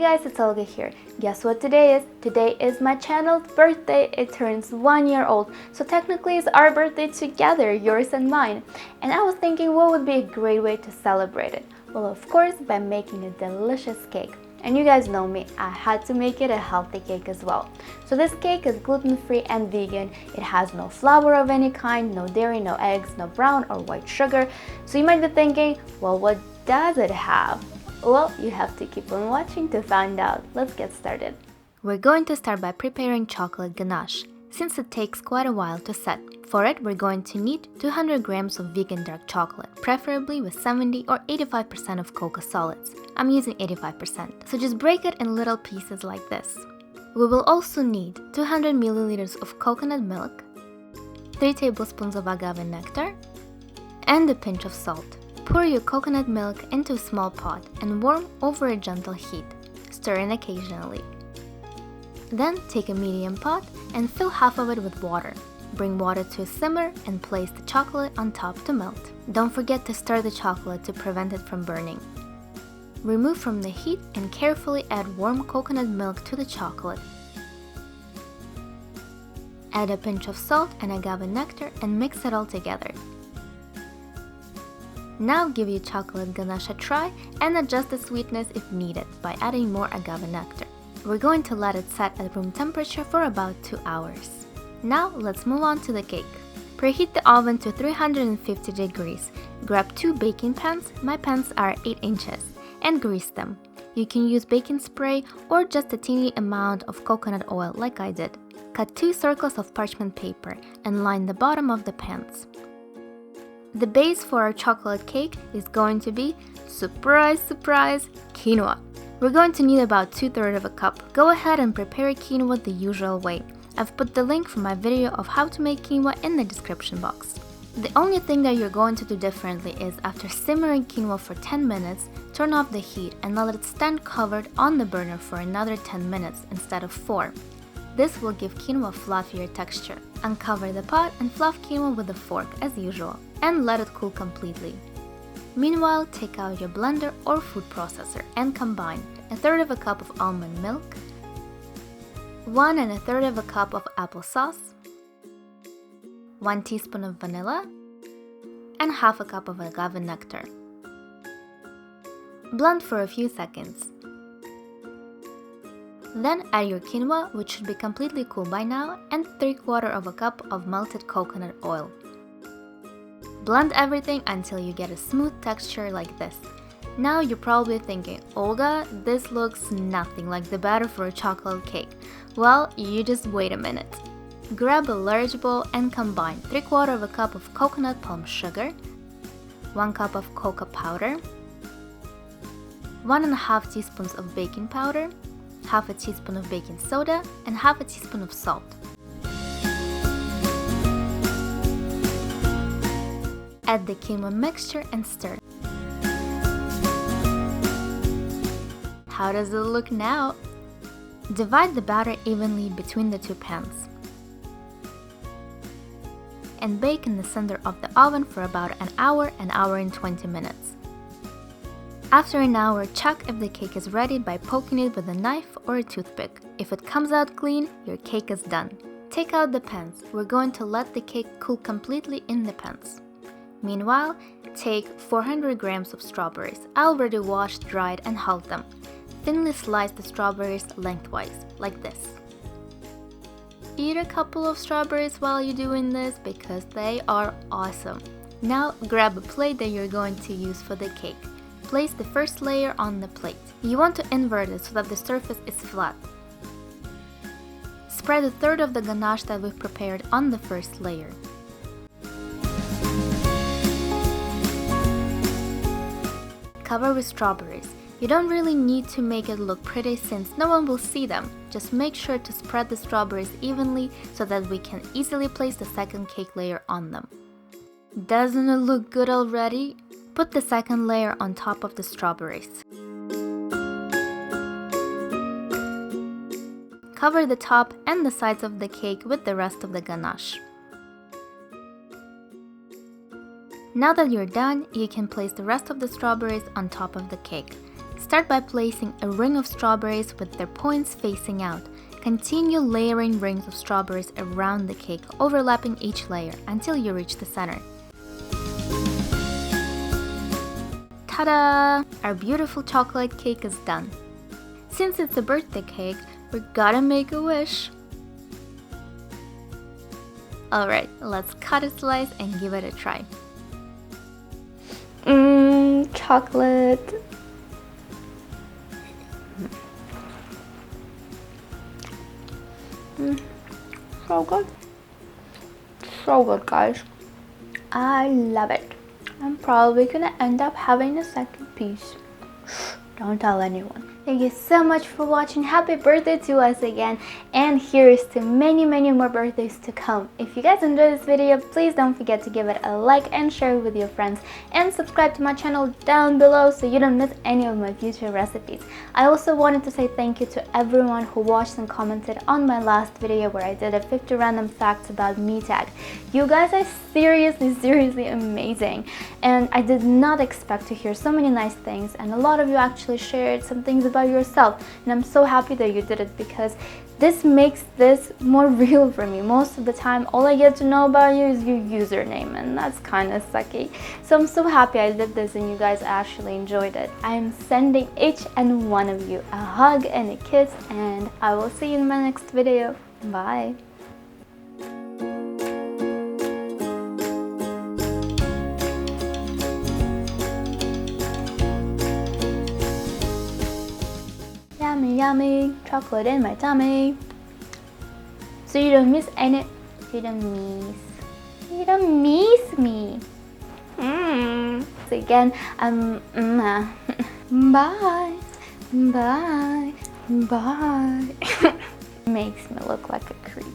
guys, it's Olga here. Guess what today is? Today is my channel's birthday. It turns 1 year old. So technically it's our birthday together, yours and mine. And I was thinking what would be a great way to celebrate it? Well, of course, by making a delicious cake. And you guys know me, I had to make it a healthy cake as well. So this cake is gluten-free and vegan. It has no flour of any kind, no dairy, no eggs, no brown or white sugar. So you might be thinking, well, what does it have? Well, you have to keep on watching to find out. Let's get started. We're going to start by preparing chocolate ganache, since it takes quite a while to set. For it, we're going to need 200 grams of vegan dark chocolate, preferably with 70 or 85% of cocoa solids. I'm using 85%, so just break it in little pieces like this. We will also need 200 milliliters of coconut milk, 3 tablespoons of agave nectar, and a pinch of salt. Pour your coconut milk into a small pot and warm over a gentle heat, stirring occasionally. Then take a medium pot and fill half of it with water. Bring water to a simmer and place the chocolate on top to melt. Don't forget to stir the chocolate to prevent it from burning. Remove from the heat and carefully add warm coconut milk to the chocolate. Add a pinch of salt and agave nectar and mix it all together. Now give your chocolate ganache a try and adjust the sweetness if needed by adding more agave nectar. We're going to let it set at room temperature for about 2 hours. Now let's move on to the cake. Preheat the oven to 350 degrees. Grab 2 baking pans, my pans are 8 inches, and grease them. You can use baking spray or just a teeny amount of coconut oil like I did. Cut 2 circles of parchment paper and line the bottom of the pans. The base for our chocolate cake is going to be, surprise, surprise, quinoa. We're going to need about 2/3 of a cup. Go ahead and prepare quinoa the usual way. I've put the link for my video of how to make quinoa in the description box. The only thing that you're going to do differently is after simmering quinoa for 10 minutes, turn off the heat and let it stand covered on the burner for another 10 minutes instead of 4. This will give quinoa a fluffier texture. Uncover the pot and fluff quinoa with a fork as usual and let it cool completely. Meanwhile, take out your blender or food processor and combine 1/3 of a cup of almond milk, 1 1/3 of a cup of applesauce, 1 teaspoon of vanilla, and half a cup of agave nectar. Blend for a few seconds. Then add your quinoa, which should be completely cool by now, and 3/4 of a cup of melted coconut oil. Blend everything until you get a smooth texture like this. Now you're probably thinking, Olga, this looks nothing like the batter for a chocolate cake. Well, you just wait a minute. Grab a large bowl and combine 3/4 of a cup of coconut palm sugar, 1 cup of cocoa powder, 1.5 teaspoons of baking powder, half a teaspoon of baking soda, and half a teaspoon of salt. Add the quinoa mixture and stir. How does it look now? Divide the batter evenly between the 2 pans and bake in the center of the oven for about an hour and 20 minutes. After an hour, check if the cake is ready by poking it with a knife or a toothpick. If it comes out clean, your cake is done. Take out the pans. We're going to let the cake cool completely in the pans. Meanwhile, take 400 grams of strawberries. I already washed, dried, and hulled them. Thinly slice the strawberries lengthwise, like this. Eat a couple of strawberries while you're doing this because they are awesome. Now grab a plate that you're going to use for the cake. Place the first layer on the plate. You want to invert it so that the surface is flat. Spread 1/3 of the ganache that we've prepared on the first layer. Cover with strawberries. You don't really need to make it look pretty since no one will see them. Just make sure to spread the strawberries evenly so that we can easily place the second cake layer on them. Doesn't it look good already? Put the second layer on top of the strawberries. Cover the top and the sides of the cake with the rest of the ganache. Now that you're done, you can place the rest of the strawberries on top of the cake. Start by placing a ring of strawberries with their points facing out. Continue layering rings of strawberries around the cake, overlapping each layer until you reach the center. Ta-da! Our beautiful chocolate cake is done. Since it's a birthday cake, we gotta make a wish. Alright, let's cut a slice and give it a try. Chocolate. So good. So good, guys. I love it. I'm probably gonna end up having a second piece. Don't tell anyone. Thank you so much for watching. Happy birthday to us again, and here's to many more birthdays to come. If you guys enjoyed this video, please don't forget to give it a like and share it with your friends, and subscribe to my channel down below so you don't miss any of my future recipes. I also wanted to say thank you to everyone who watched and commented on my last video where I did a 50 random facts about me tag. You guys are seriously amazing, and I did not expect to hear so many nice things, and a lot of you actually shared some things about yourself, and I'm so happy that you did it because this makes this more real for me. Most of the time all I get to know about you is your username, and that's kind of sucky. So I'm so happy I did this and you guys actually enjoyed it. I'm sending each and one of you a hug and a kiss, and I will see you in my next video. Bye. Yummy, chocolate in my tummy. So you don't miss any. You don't miss me. So again, bye, bye, bye. Makes me look like a creep.